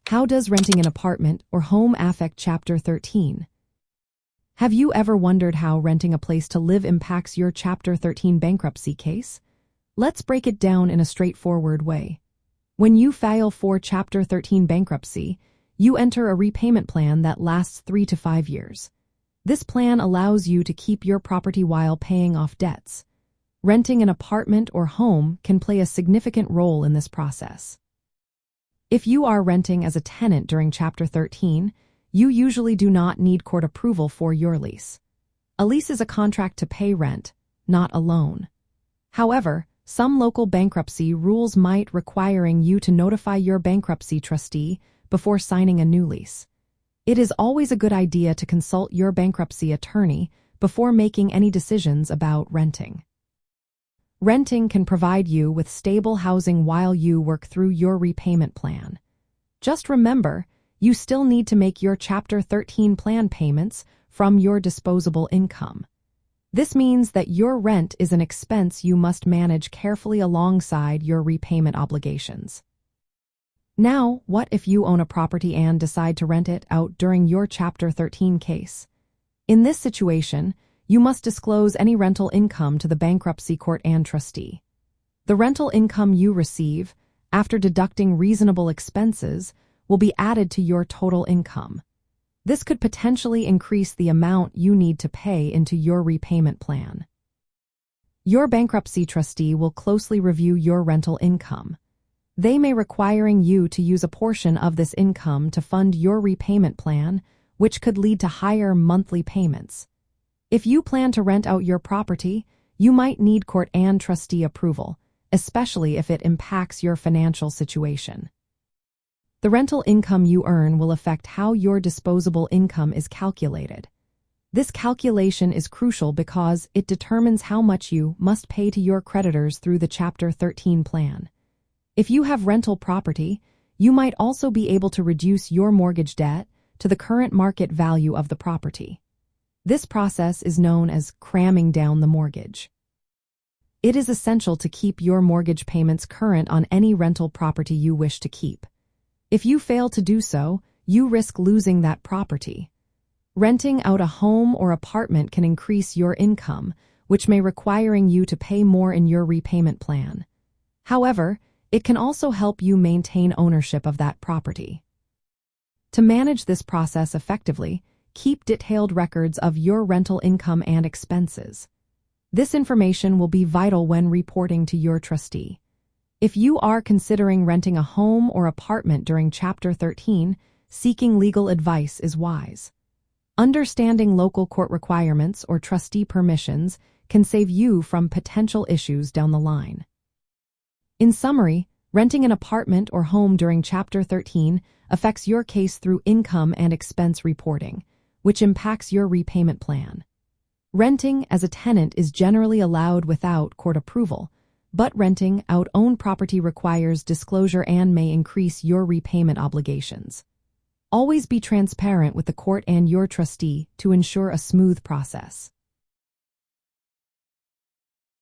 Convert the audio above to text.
How does renting an apartment or home affect Chapter 13? Have you ever wondered how renting a place to live impacts your Chapter 13 bankruptcy case? Let's break it down in a straightforward way. When you file for Chapter 13 bankruptcy, you enter a repayment plan that lasts 3 to 5 years. This plan allows you to keep your property while paying off debts. Renting an apartment or home can play a significant role in this process. If you are renting as a tenant during Chapter 13, you usually do not need court approval for your lease. A lease is a contract to pay rent, not a loan. However, some local bankruptcy rules might requiring you to notify your bankruptcy trustee before signing a new lease. It is always a good idea to consult your bankruptcy attorney before making any decisions about renting. Renting can provide you with stable housing while you work through your repayment plan. Just remember, you still need to make your Chapter 13 plan payments from your disposable income. This means that your rent is an expense you must manage carefully alongside your repayment obligations. Now, what if you own a property and decide to rent it out during your Chapter 13 case? In this situation, you must disclose any rental income to the bankruptcy court and trustee. The rental income you receive, after deducting reasonable expenses, will be added to your total income. This could potentially increase the amount you need to pay into your repayment plan. Your bankruptcy trustee will closely review your rental income. They may requiring you to use a portion of this income to fund your repayment plan, which could lead to higher monthly payments. If you plan to rent out your property, you might need court and trustee approval, especially if it impacts your financial situation. The rental income you earn will affect how your disposable income is calculated. This calculation is crucial because it determines how much you must pay to your creditors through the Chapter 13 plan. If you have rental property, you might also be able to reduce your mortgage debt to the current market value of the property. This process is known as cramming down the mortgage. It is essential to keep your mortgage payments current on any rental property you wish to keep. If you fail to do so, you risk losing that property. Renting out a home or apartment can increase your income, which may requiring you to pay more in your repayment plan. However, it can also help you maintain ownership of that property. To manage this process effectively, keep detailed records of your rental income and expenses. This information will be vital when reporting to your trustee. If you are considering renting a home or apartment during Chapter 13, seeking legal advice is wise. Understanding local court requirements or trustee permissions can save you from potential issues down the line. In summary, renting an apartment or home during Chapter 13 affects your case through income and expense reporting, which impacts your repayment plan. Renting as a tenant is generally allowed without court approval, but renting out own property requires disclosure and may increase your repayment obligations. Always be transparent with the court and your trustee to ensure a smooth process.